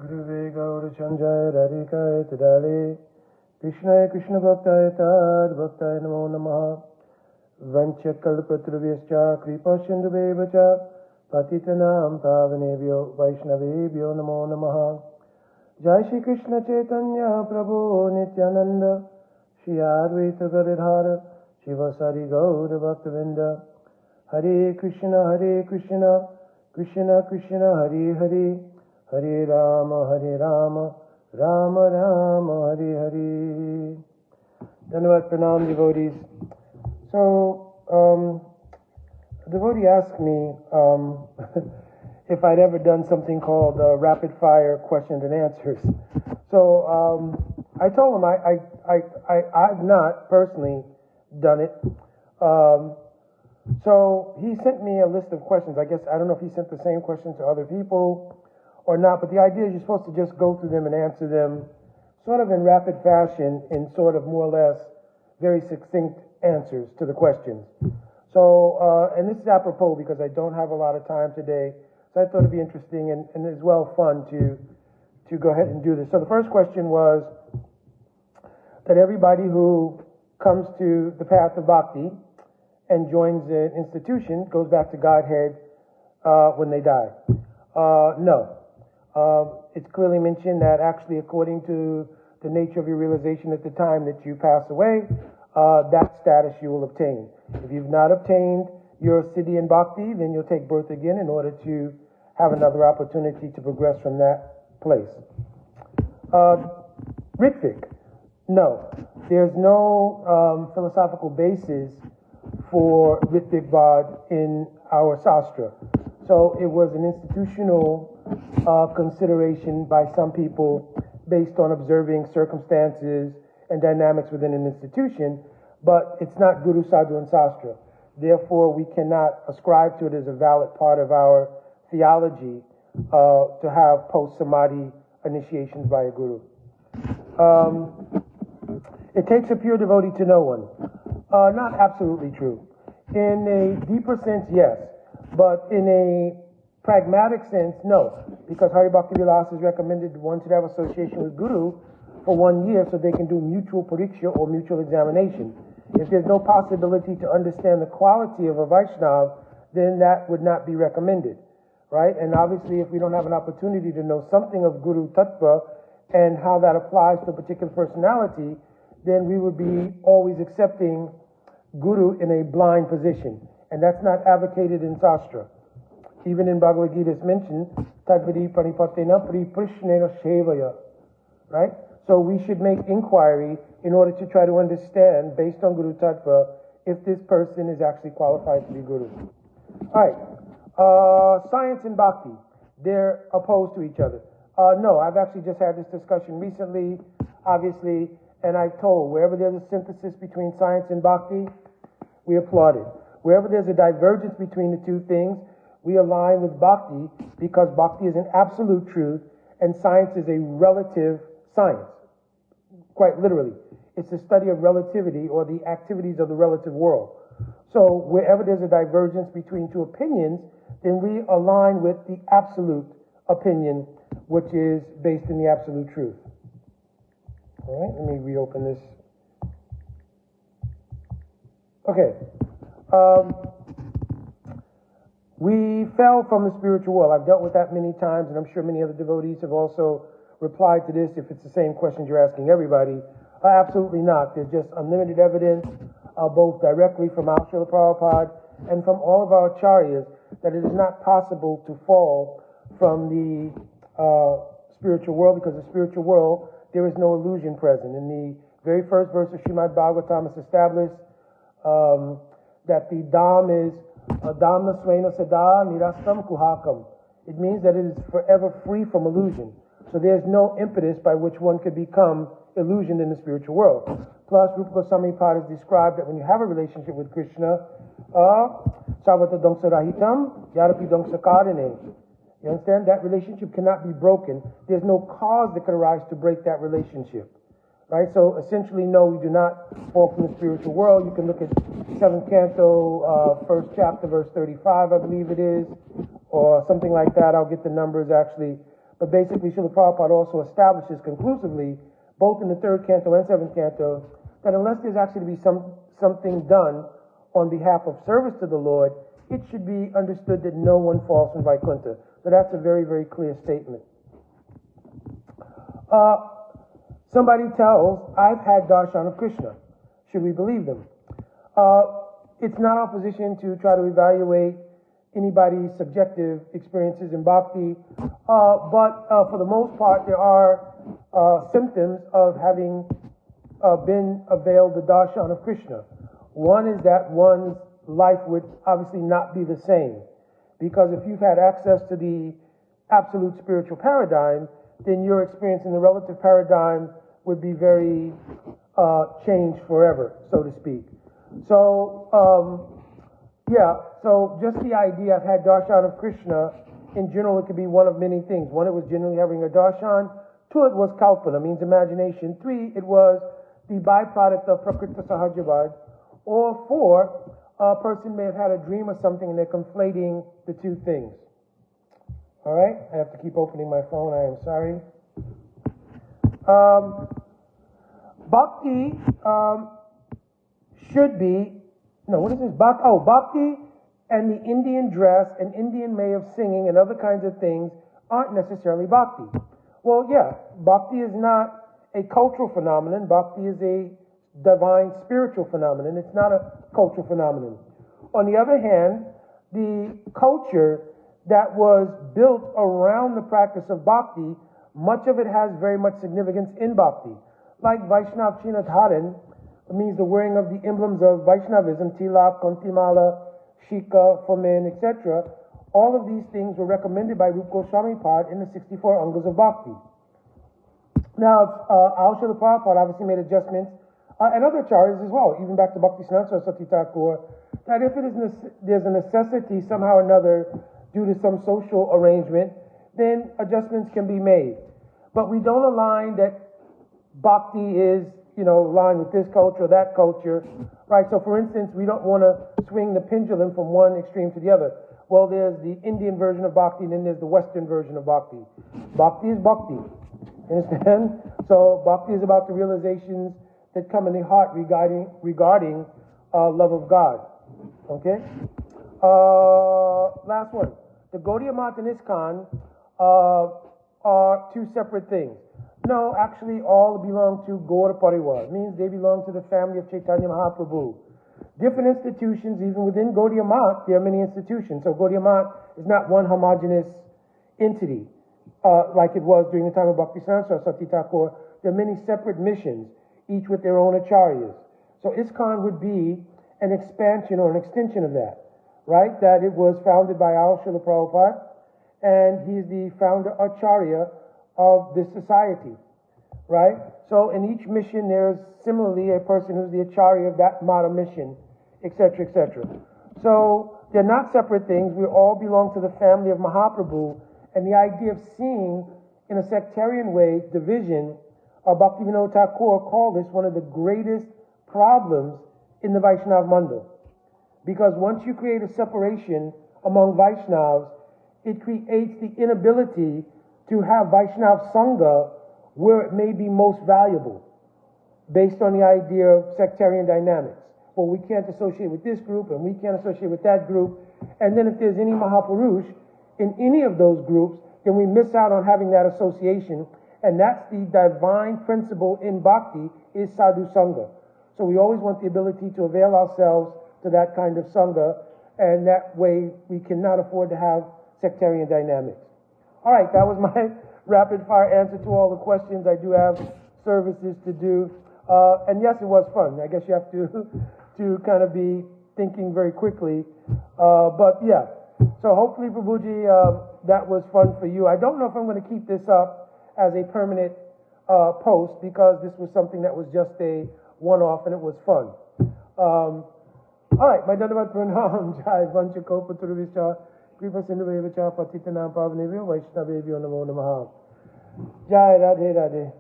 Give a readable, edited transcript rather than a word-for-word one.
Guruve Gaur Chanjaya Radhikaya Tadale Krishnaya Krishna Bhaktaya Tad Bhaktaya Namo Namaha Vancha Kalpatruvyaschа Kripa Sindhubevacha Patitanam Pavanebhyo Vaishnavebhyo Namo Namaha Jai Shri Krishna Chaitanya Prabhu Nityananda Shri Advaita Gadadhara Shivasari Gaura Bhaktavinda Hare Krishna Krishna Krishna Hare Hare Hare Rama, Rama Rama, Hare Hare. Dhanyavad Pranam, devotees. So, a devotee asked me if I'd ever done something called rapid fire questions and answers. So, I told him I've not personally done it. So he sent me a list of questions. I don't know if he sent the same questions to other people or not, but the idea is you're supposed to just go through them and answer them sort of in rapid fashion in sort of more or less very succinct answers to the questions. So, and this is apropos because I don't have a lot of time today, so I thought it'd be interesting and as well fun to go ahead and do this. So the first question was that everybody who comes to the path of bhakti and joins an institution goes back to Godhead when they die. No. It's clearly mentioned that actually according to the nature of your realization at the time that you pass away, that status you will obtain. If you've not obtained your siddhi and bhakti, then you'll take birth again in order to have another opportunity to progress from that place. Ritvik. No. There's no philosophical basis for Ritvik Vad in our Sastra. So it was an institutional consideration by some people based on observing circumstances and dynamics within an institution, but it's not Guru, Sadhu, and Sastra. Therefore, we cannot ascribe to it as a valid part of our theology to have post-samadhi initiations by a Guru. It takes a pure devotee to know one. Not absolutely true. In a deeper sense, yes. But in a pragmatic sense, no. Because Hari Bhakti Vilas has recommended one should have association with Guru for 1 year so they can do mutual pariksha or mutual examination. If there's no possibility to understand the quality of a Vaishnav, then that would not be recommended. Right? And obviously, if we don't have an opportunity to know something of Guru Tattva and how that applies to a particular personality, then we would be always accepting Guru in a blind position. And that's not advocated in Sastra. Even in Bhagavad Gita it's mentioned, Tadvidi Pranipatena Priprishna Shevaya. Right? So we should make inquiry in order to try to understand, based on Guru Tattva, if this person is actually qualified to be Guru. Alright. Science and Bhakti. They're opposed to each other. No, I've actually just had this discussion recently, obviously, and I've told wherever there's a synthesis between science and Bhakti, we applaud it. Wherever there's a divergence between the two things, we align with Bhakti because Bhakti is an absolute truth and science is a relative science. Quite literally. It's the study of relativity or the activities of the relative world. So wherever there's a divergence between two opinions, then we align with the absolute opinion, which is based in the absolute truth. All right, let me reopen this. Okay. We fell from the spiritual world. I've dealt with that many times, and I'm sure many other devotees have also replied to this if it's the same questions you're asking everybody. Absolutely not. There's just unlimited evidence, both directly from our Srila Prabhupada and from all of our acharyas, that it is not possible to fall from the spiritual world, because the spiritual world, there is no illusion present. In the very first verse of Srimad Bhagavatam, it's established that the Dham is Dhamna Svena Sada Nirastam Kuhakam. It means that it is forever free from illusion. So there's no impetus by which one could become illusioned in the spiritual world. Plus, Rupa Goswami Pad has described that when you have a relationship with Krishna, Savata Dongsa Rahitam, Yadapi Dongsa Karane. You understand? That relationship cannot be broken. There's no cause that could arise to break that relationship. Right? So essentially, no, we do not fall from the spiritual world. You can look at 7th Canto, 1st chapter, verse 35, I believe it is, or something like that. I'll get the numbers actually. but basically Srila Prabhupada also establishes conclusively, both in the third canto and seventh canto, that unless there's actually to be something done on behalf of service to the Lord, it should be understood that no one falls from Vaikuntha. So that's a very, very clear statement. Somebody tells, I've had darshan of Krishna. Should we believe them? It's not our position to try to evaluate anybody's subjective experiences in bhakti, but for the most part, there are symptoms of having been availed the darshan of Krishna. One is that one's life would obviously not be the same, because if you've had access to the absolute spiritual paradigm, then your experience in the relative paradigm would be very changed forever, so to speak. So, so just the idea, I've had darshan of Krishna, in general it could be one of many things. One, it was generally having a darshan. Two, it was kalpana, means imagination. Three, it was the byproduct of prakriti sahajavad. Or four, a person may have had a dream or something and they're conflating the two things. All right, I have to keep opening my phone, I am sorry. Bhakti should be, Bhakti and the Indian dress and Indian way of singing and other kinds of things aren't necessarily bhakti. Well, yeah, bhakti is not a cultural phenomenon. Bhakti is a divine spiritual phenomenon. It's not a cultural phenomenon. On the other hand, the culture that was built around the practice of bhakti, much of it has very much significance in bhakti. Like Vaishnav Chinadharan, means the wearing of the emblems of Vaishnavism, tilak, kontimala, shika for men, etc. All of these things were recommended by Rupa Goswami Pad in the 64 Angas of Bhakti. Now, Srila Prabhupada obviously made adjustments, and other acharyas as well, even back to Bhaktisiddhanta Saraswati Thakur, that if there's a necessity somehow or another due to some social arrangement, then adjustments can be made. But we don't align that bhakti is, aligned with this culture or that culture, right? So for instance, we don't want to swing the pendulum from one extreme to the other. Well, there's the Indian version of bhakti and then there's the Western version of bhakti. Bhakti is bhakti. Understand? So bhakti is about the realizations that come in the heart regarding love of God. Okay? Last one. The Gaudiya Math and ISKCON are two separate things. No, actually all belong to Gaura Parivar. It means they belong to the family of Chaitanya Mahaprabhu. Different institutions, even within Gaudiya Math, there are many institutions. So Gaudiya Math is not one homogeneous entity, like it was during the time of Bhaktisiddhanta Saraswati Thakur. There are many separate missions, each with their own acharyas. So ISKCON would be an expansion or an extension of that, right? That it was founded by Srila Prabhupada, and he's the founder acharya of this society, right? So in each mission, there's similarly a person who's the acharya of that Mata mission, etc., etc. So they're not separate things. We all belong to the family of Mahaprabhu, and the idea of seeing in a sectarian way division, Bhaktivinoda Thakur called this one of the greatest problems in the Vaishnav Mandal. Because once you create a separation among Vaishnavas, it creates the inability to have Vaishnav Sangha where it may be most valuable, based on the idea of sectarian dynamics. Well, we can't associate with this group and we can't associate with that group. And then if there's any Mahapurush in any of those groups, then we miss out on having that association. And that's the divine principle in Bhakti, is Sadhu Sangha. So we always want the ability to avail ourselves to that kind of Sangha, and that way we cannot afford to have sectarian dynamics. All right, that was my rapid fire answer to all the questions. I do have services to do. And yes, it was fun. I guess you have to kind of be thinking very quickly. But yeah, so hopefully, Prabhuji, that was fun for you. I don't know if I'm going to keep this up as a permanent post, because this was something that was just a one-off and it was fun. All right, my Dandavat Pranam, Jai Vancha Kopa Turvisha, Kripa Sindhu Vaishnaveyo Namo Namaha. Jai Radhe Radhe.